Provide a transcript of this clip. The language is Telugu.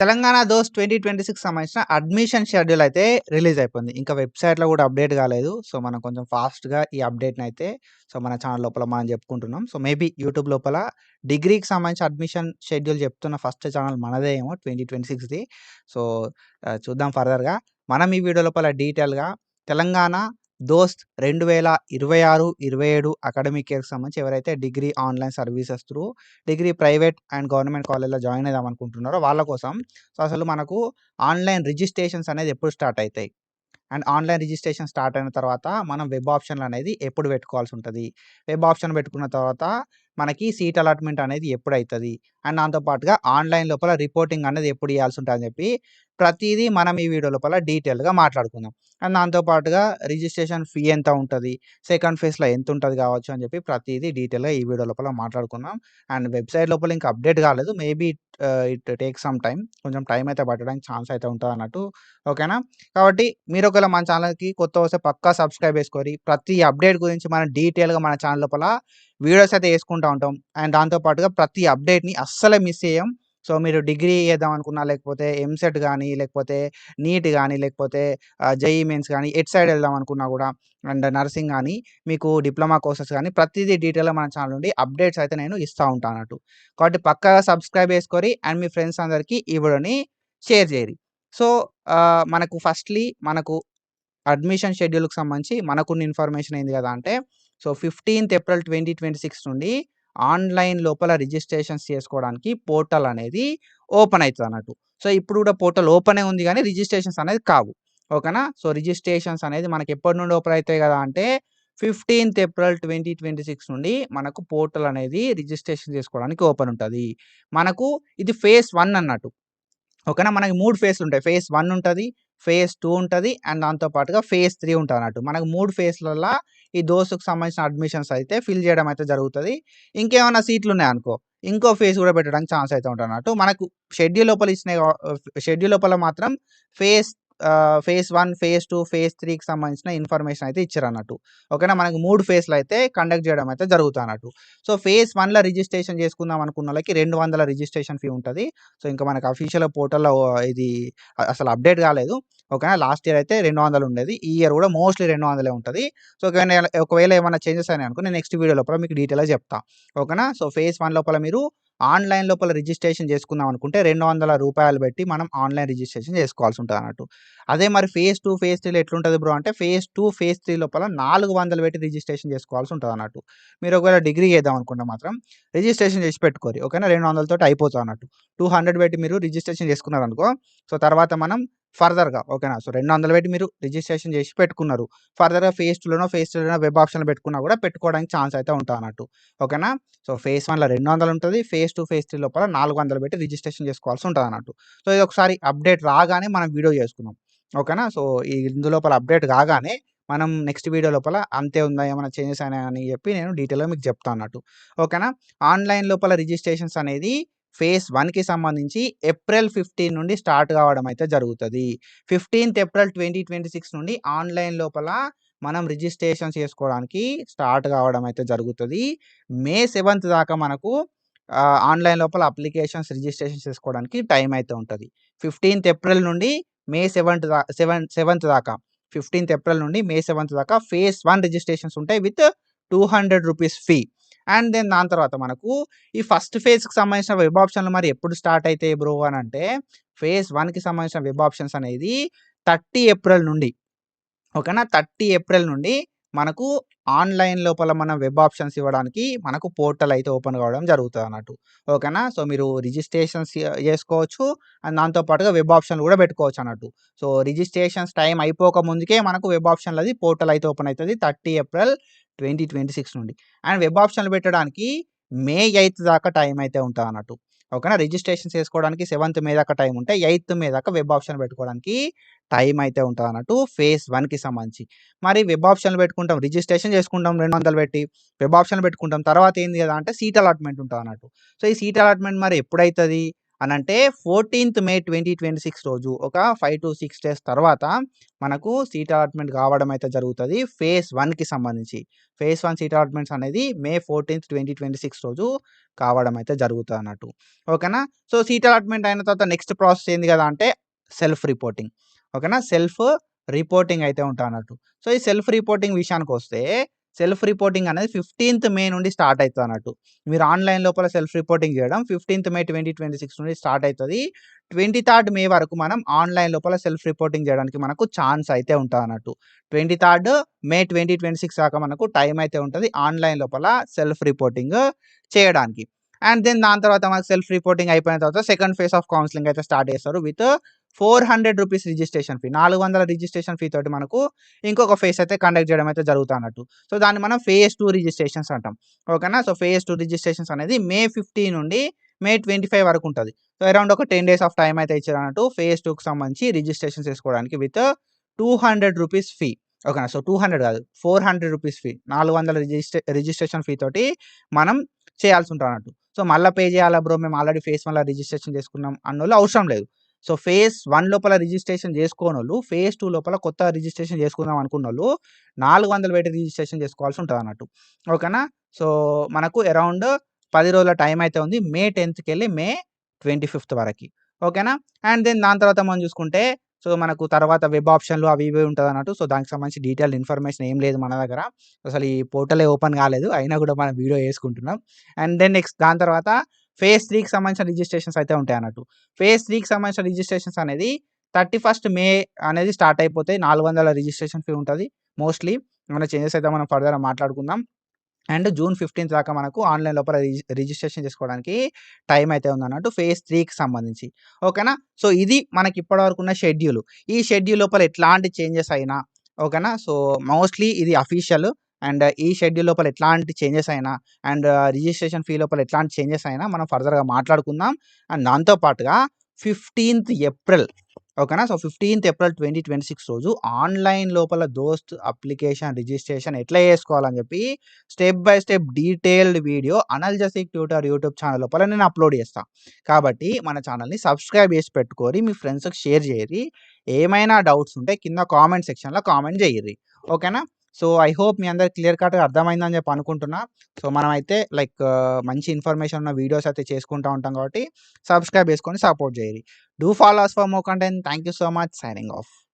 తెలంగాణ దోస్త్ 2026 సంబంధించిన అడ్మిషన్ షెడ్యూల్ అయితే రిలీజ్ అయిపోయింది. ఇంకా వెబ్‌సైట్‌లో కూడా అప్డేట్ కాలేదు. సో, మనం కొంచెం ఫాస్ట్‌గా ఈ అప్డేట్‌నయితే మన ఛానల్ లోపల మనం చెప్పుకుంటున్నాం. సో, మేబీ యూట్యూబ్ లోపల డిగ్రీకి సంబంధించి అడ్మిషన్ షెడ్యూల్ చెప్తున్న ఫస్ట్ ఛానల్ మనదే ఏమో 2026ది. సో, చూద్దాం ఫర్దర్‌గా. మనం ఈ వీడియో లోపల డీటెయిల్‌గా తెలంగాణ దోస్త్ 2026, 27 అకాడమిక్ ఇయర్‌కి సంబంధించి ఎవరైతే degree online services through degree private and government కాలేజ్‌లో జాయిన్ అయిదాం అనుకుంటున్నారో వాళ్ళ కోసం సో, అసలు మనకు ఆన్‌లైన్ రిజిస్ట్రేషన్స్ అనేది ఎప్పుడు స్టార్ట్ అయితాయి? అండ్ ఆన్‌లైన్ రిజిస్ట్రేషన్ స్టార్ట్ అయిన తర్వాత మనం వెబ్ ఆప్షన్‌లు అనేది ఎప్పుడు పెట్టుకోవాల్సి ఉంటది? వెబ్ ఆప్షన్ పెట్టుకున్న తర్వాత మనకి సీట్ అలాట్‌మెంట్ అనేది ఎప్పుడైతది? అండ్ దాంతో పాటుగా ఆన్‌లైన్ లోపల రిపోర్టింగ్ అనేది ఎప్పుడు ఇయ్యాల్సి ఉంటదని చెప్పి ప్రతీదీ మనం ఈ వీడియో లోపల డీటెయిల్‌గా మాట్లాడుకుందాం. అండ్ దాంతో పాటుగా రిజిస్ట్రేషన్ ఫీ ఎంత ఉంటది? సెకండ్ ఫేజ్‌లో ఎంత ఉంటది కావచ్చు అని చెప్పి ప్రతీదీ డీటెయిల్‌గా ఈ వీడియో లోపల మాట్లాడుకుందాం. అండ్ వెబ్‌సైట్ లోపల ఇంకా అప్డేట్ కాలేదు. Maybe it takes some time. కొంచెం టైం అయితే పట్టడానికి ఛాన్స్ అయితే ఉంటదన్నట్టు. ఓకేనా? కాబట్టి మీరు ఒకవేళ మన ఛానల్‌కి కొత్తగా వస్తే పక్కా సబ్స్క్రైబ్ చేసుకోరి. ప్రతి అప్డేట్ గురించి మనం డీటెయిల్‌గా మన ఛానల్ లోపల వీడియోస్ అయితే చేసుకుంటా ఉంటాం. అండ్ దాంతో పాటుగా ప్రతి అప్డేట్‌ని అస్సలే మిస్ చేయం. సో, మీరు డిగ్రీ చేద్దాం అనుకున్నా, లేకపోతే ఎంసెట్ గాని, లేకపోతే నీట్ గాని, లేకపోతే జేఈఈ మెయిన్స్ గాని, ఎటు సైడ్ వెళ్దాం అనుకున్నా కూడా అండ్ నర్సింగ్ గాని, మీకు డిప్లొమా కోర్సెస్ గాని ప్రతిదీ డీటెయిల్‌గా మన ఛానల్ నుండి అప్డేట్స్ అయితే నేను ఇస్తా ఉంటా అన్నట్టు. కాబట్టి పక్కాగా సబ్స్క్రైబ్ చేసుకోరి అండ్ మీ ఫ్రెండ్స్ అందరికి ఈ వీడియోని షేర్ చేయరి. సో, మనకు ఫస్ట్‌లీ మనకు అడ్మిషన్ షెడ్యూల్‌కి సంబంధించి మనకున్న ఇన్ఫర్మేషన్ ఏంది కదా అంటే, సో, 15థ్ ఏప్రిల్ 2026 నుండి ఆన్‌లైన్ లోపల రిజిస్ట్రేషన్స్ చేసుకోవడానికి పోర్టల్ అనేది ఓపెన్ అయితదన్నట్టు. సో, ఇప్పుడు కూడా పోర్టల్ ఓపెనే ఉంది గానీ రిజిస్ట్రేషన్స్ అనేది కావు. ఓకేనా? సో, రిజిస్ట్రేషన్స్ అనేది మనకి ఎప్పటి నుండి ఓపెన్ అయితాయి కదా అంటే 15థ్ ఏప్రిల్ 2026 నుండి మనకు పోర్టల్ అనేది రిజిస్ట్రేషన్ చేసుకోవడానికి ఓపెన్ ఉంటది. మనకు ఇది ఫేజ్ 1 అన్నట్టు. ఓకేనా? మనకి 3 ఫేజ్‌లుంటాయి. ఫేజ్ 1 ఉంటది. ఫేజ్ 2 ఉంటది. అండ్ దాంతో పాటుగా ఫేజ్ 3 ఉంటదన్నట్టు. మనకు 3 ఫేజ్‌లల్లా ఈ దోస్తుకు సంబంధించిన అడ్మిషన్స్ అయితే ఫిల్ చేయడం అయితే జరుగుతది. ఇంకేమన్నా సీట్లున్నాయనుకో, ఇంకో ఫేజ్ కూడా పెట్టడానికి ఛాన్స్ అయితే ఉంటదన్నట్టు. మనకు షెడ్యూల్ లోపల ఇచ్చినయి షెడ్యూల్ లోపల మాత్రం ఫేజ్ ఫేజ్ 1, ఫేజ్ 2, ఫేజ్ 3కి సంబంధించిన ఇన్ఫర్మేషన్ అయితే ఇచ్చిరన్నట్టు. ఓకేనా? మనకు 3 ఫేజ్‌లు అయితే కండక్ట్ చేయడం అయితే జరుగుతదన్నట్టు. సో, ఫేజ్ 1లో రిజిస్ట్రేషన్ చేసుకుందాం అనుకున్నోళ్ళకి 200 రిజిస్ట్రేషన్ ఫీ ఉంటది. సో, ఇంకా మనకు అఫీషియల్‌గా పోర్టల్‌లో ఇది అసలు అప్డేట్ కాలేదు. ఓకేనా? లాస్ట్ ఇయర్ అయితే 200 ఉండేది. ఈ ఇయర్ కూడా మోస్ట్‌లీ 200 ఉంటది. సో, ఒకవేళ ఏమన్నా చేంజెస్ అయినాయనుకో నేను నెక్స్ట్ వీడియో లోపల మీకు డీటెయిల్‌గా చెప్తా. ఓకేనా? సో, ఫేజ్ 1 లోపల మీరు ఆన్‌లైన్ లోపల రిజిస్ట్రేషన్ చేసుకుందాం అనుకుంటే రూ. 200 పెట్టి మనం ఆన్‌లైన్ రిజిస్ట్రేషన్ చేసుకోవాల్సి ఉంటదన్నట్టు. అదే మరి ఫేజ్ 2, ఫేజ్ 3లో ఎట్లుంటది బ్రో అంటే ఫేజ్ 2, ఫేజ్ 3 లోపల 400 పెట్టి రిజిస్ట్రేషన్ చేసుకోవాల్సి ఉంటదన్నట్టు. మీరు ఒకవేళ డిగ్రీ చేద్దాం అనుకుంటే మాత్రం రిజిస్ట్రేషన్ చేసి పెట్టుకోరి. ఓకేనా? 200 తోటి అయిపోతదన్నట్టు. 200 పెట్టి మీరు రిజిస్ట్రేషన్ చేసుకున్నారనుకో, సో, తర్వాత మనం ఫర్దర్‌గా ఓకేనా? సో, 200 పెట్టి మీరు రిజిస్ట్రేషన్ చేసి పెట్టుకున్నారు. ఫర్దర్‌గా ఫేజ్ 2లోనో, ఫేజ్ 3లోనో వెబ్ ఆప్షన్‌లో పెట్టుకున్నా కూడా పెట్టుకోవడానికి ఛాన్స్ అయితే ఉంటదన్నట్టు. ఓకేనా? సో, ఫేజ్ 1లో 200 ఉంటది. ఫేజ్ 2, ఫేజ్ 3 లోపల 400 పెట్టి రిజిస్ట్రేషన్ చేసుకోవాల్సి ఉంటదన్నట్టు. సో, ఇదొకసారి అప్డేట్ రాగానే మనం వీడియో చేసుకుందాం. ఓకేనా? సో, ఇందులోపల అప్డేట్ కాగానే మనం నెక్స్ట్ వీడియో లోపల అంతే ఉందా? ఏమైనా చేంజెస్ అయినాయా అని చెప్పి నేను డీటెయిల్‌గా మీకు చెప్తా అన్నట్టు. ఓకేనా? ఆన్‌లైన్ లోపల రిజిస్ట్రేషన్స్ అనేది ఫేజ్ 1కి సంబంధించి ఏప్రిల్ 15 నుండి స్టార్ట్ కావడం అయితే జరుగుతది. 15థ్ ఏప్రిల్ 2026 నుండి ఆన్‌లైన్ లోపల మనం రిజిస్ట్రేషన్ చేసుకోవడానికి స్టార్ట్ కావడం అయితే జరుగుతది. మే 7థ్ దాకా మనకు ఆన్‌లైన్ లోపల అప్లికేషన్స్ రిజిస్ట్రేషన్ చేసుకోవడానికి టైం అయితే ఉంటది. 15థ్ ఏప్రిల్ నుండి మే 7థ్ దాకా 15థ్ ఏప్రిల్ నుండి మే 7థ్ దాకా ఫేజ్ 1 రిజిస్ట్రేషన్స్ ఉంటాయి విత్ రూ. 200 ఫీ. అండ్ దెన్ దాని తర్వాత మనకు ఈ ఫస్ట్ ఫేజ్‌కి సంబంధించిన వెబ్ ఆప్షన్‌లు మరి ఎప్పుడు స్టార్ట్ అయితాయి బ్రో అనంటే, ఫేజ్ 1కి సంబంధించిన వెబ్ ఆప్షన్స్ అనేది 30 ఏప్రిల్ నుండి ఓకేనా? 30 ఏప్రిల్ నుండి మనకు ఆన్‌లైన్ లోపల మనం వెబ్ ఆప్షన్స్ ఇవ్వడానికి మనకు పోర్టల్ అయితే ఓపెన్ కావడం జరుగుతదన్నట్టు. ఓకేనా? సో, మీరు రిజిస్ట్రేషన్స్ చేసుకోవచ్చు. అండ్ దాంతో పాటుగా వెబ్ ఆప్షన్‌లు కూడా పెట్టుకోవచ్చన్నట్టు. సో, రిజిస్ట్రేషన్స్ టైమ్ అయిపోక ముందుకే మనకు వెబ్ ఆప్షన్‌లది పోర్టల్ అయితే ఓపెన్ అయితది 30 ఏప్రిల్ 2026 నుండి. అండ్ వెబ్ ఆప్షన్‌లు పెట్టడానికి మే 8 దాకా టైం అయితే ఉంటదన్నట్టు. ఓకేనా? రిజిస్ట్రేషన్ చేసుకోవడానికి 7థ్ మే దాకా టైం ఉంటే 8థ్ మే దాకా వెబ్ ఆప్షన్ పెట్టుకోవడానికి టైం అయితే ఉంటదన్నట్టు ఫేజ్ 1కి సంబంధించి. మరి వెబ్ ఆప్షన్‌లు పెట్టుకుంటాం, రిజిస్ట్రేషన్ చేసుకుంటాం 200 పెట్టి, వెబ్ ఆప్షన్‌లు పెట్టుకుంటాం. తర్వాత ఏంది కదా అంటే సీట్ అలాట్‌మెంట్ ఉంటదన్నట్టు. సో, ఈ సీట్ అలాట్‌మెంట్ మరి ఎప్పుడైతది? అనంటే 14థ్ మే 2026 రోజు ఒక 5-6 డేస్ తర్వాత మనకు సీట్ అలాట్‌మెంట్ కావడం అయితే జరుగుతది. ఫేజ్ 1కి సంబంధించి. ఫేజ్ 1 సీట్ అలాట్‌మెంట్స్ అనేది మే 14థ్ 2026 రోజు కావడం అయితే జరుగుతదన్నట్టు. ఓకేనా? సో, సీట్ అలాట్‌మెంట్ అయిన తర్వాత నెక్స్ట్ ప్రాసెస్ ఏంది గదా అంటే సెల్ఫ్ రిపోర్టింగ్. ఓకేనా? సెల్ఫ్ రిపోర్టింగ్ అయితే ఉంటదన్నట్టు. సో, ఈ సెల్ఫ్ రిపోర్టింగ్ విషయానికొస్తే సెల్ఫ్ రిపోర్టింగ్ అనేది 15థ్ మే నుండి స్టార్ట్ అయితదన్నట్టు. మీరు ఆన్‌లైన్ లోపల సెల్ఫ్ రిపోర్టింగ్ చేయడం 15థ్ మే 2026 నుండి స్టార్ట్ అయితది. 23rd మే వరకు మనం ఆన్‌లైన్ లోపల సెల్ఫ్ రిపోర్టింగ్ చేయడానికి మనకు ఛాన్స్ అయితే ఉంటదన్నట్టు. 23rd మే 2026 దాకా మనకు టైం అయితే ఉంటది. ఆన్‌లైన్ లోపల సెల్ఫ్ రిపోర్టింగ్ చేయడానికి. అండ్ దెన్ దాని తర్వాత మనకు సెల్ఫ్ రిపోర్టింగ్ అయిపోయిన తర్వాత సెకండ్ ఫేజ్ ఆఫ్ కౌన్సెలింగ్ అయితే స్టార్ట్ చేస్తారు with ₹400 registration fee. 400 registration fee తోటి మనకు ఇంకొక ఫేజ్ అయితే కండక్ట్ చేయడం అయితే జరుగుతదన్నట్టు. సో, దాన్ని మనం ఫేజ్ 2 రిజిస్ట్రేషన్స్ అంటాం. ఓకేనా? సో, ఫేజ్ 2 రిజిస్ట్రేషన్స్ అనేది మే 15 నుండి మే 25 వరకు ఉంటది. సో, అరౌండ్ ఒక 10 డేస్ ఆఫ్ టైమ్ అయితే ఇచ్చారన్నట్టు ఫేజ్ 2కి సంబంధించి రిజిస్ట్రేషన్స్ చేసుకోవడానికి విత్ ₹200 ఫీ. ఓకేనా? సో, 200 కాదు ₹400 ఫీ. 400 రిజిస్ట్రేషన్ ఫీ తోటి మనం చేయాల్సి ఉంటదన్నట్టు. సో, మళ్ళా పే చేయాలా బ్రో మేము ఆల్రెడీ ఫేజ్ 1లో రిజిస్ట్రేషన్ చేసుకున్నాం అన్నోళ్ళు అవసరం లేదు. సో, ఫేజ్ 1 లోపల రిజిస్ట్రేషన్ చేసుకోనోళ్ళు ఫేజ్ 2 లోపల కొత్తగా రిజిస్ట్రేషన్ చేసుకుందాం అనుకున్నోళ్ళు 400 పెట్టి రిజిస్ట్రేషన్ చేసుకోవాల్సి ఉంటదన్నట్టు. ఓకేనా? సో, మనకు అరౌండ్ 10 రోజుల టైం అయితే ఉంది. మే 10థ్‌కెళ్ళి మే 25థ్ వరకి. ఓకేనా? అండ్ దెన్ దాని తర్వాత మనం చూసుకుంటే సో, మనకు తర్వాత వెబ్ ఆప్షన్‌లు అవి ఇవి ఉంటదన్నట్టు. సో, దానికి సంబంధించి డీటెయిల్డ్ ఇన్ఫర్మేషన్ ఏం లేదు మన దగ్గర. అసలు ఈ పోర్టలే ఓపెన్ కాలేదు. అయినా కూడా మనం వీడియో చేసుకుంటున్నాం. అండ్ దెన్ నెక్స్ట్ దాని తర్వాత ఫేజ్ 3కి సంబంధించిన రిజిస్ట్రేషన్స్ అయితే ఉంటాయన్నట్టు. ఫేజ్ 3కి సంబంధించిన రిజిస్ట్రేషన్స్ అనేది 31st మే అనేది స్టార్ట్ అయిపోతాయి. 400 రిజిస్ట్రేషన్ ఫీ ఉంటది. మోస్ట్‌లీ ఏమైనా చేంజెస్ అయితే మనం ఫర్దర్‌గా మాట్లాడుకుందాం. అండ్ జూన్ 15థ్ దాకా మనకు ఆన్‌లైన్ లోపల రిజిస్ట్రేషన్ చేసుకోవడానికి టైం అయితే ఉందన్నట్టు ఫేజ్ 3కి సంబంధించి. ఓకేనా? సో, ఇది మనకి ఇప్పటివరకు ఉన్న షెడ్యూల్. ఈ షెడ్యూల్ లోపల ఎట్లాంటి చేంజెస్ అయినా ఓకేనా? సో, మోస్ట్‌లీ ఇది అఫీషియల్ అండ్ ఈ షెడ్యూల్ లోపల ఎట్లాంటి చేంజెస్ అయినా అండ్ రిజిస్ట్రేషన్ ఫీ లోపల ఎట్లాంటి చేంజెస్ అయినా మనం ఫర్దర్‌గా మాట్లాడుకుందాం. అండ్ దాంతో పాటుగా 15థ్ ఏప్రిల్ ఓకేనా? సో, 15థ్ ఏప్రిల్ 2026 రోజు ఆన్‌లైన్ లోపల దోస్త్ అప్లికేషన్ రిజిస్ట్రేషన్ ఎట్లా చేసుకోవాలని చెప్పి step by step detailed video analgesic tutor YouTube channel లోపల నేను అప్లోడ్ చేస్తా. కాబట్టి మన ఛానల్‌ని సబ్స్క్రైబ్ చేసి పెట్టుకోరి. మీ ఫ్రెండ్స్‌కి షేర్ చేయరి. ఏమైనా డౌట్స్ ఉంటే కింద కామెంట్ సెక్షన్‌లో కామెంట్ చేయిర్రి. ఓకేనా? సో, ఐ హోప్ మీ అందరికి క్లియర్ కట్‌గా అర్థమైందని చెప్పి అనుకుంటున్నా. సో, మనమైతే మంచి ఇన్ఫర్మేషన్ ఉన్న వీడియోస్ అయితే చేసుకుంటా ఉంటాం కాబట్టి సబ్స్క్రైబ్ చేసుకొని support చేయిర్రి. Do follow us for more content. Thank you so much. Signing off.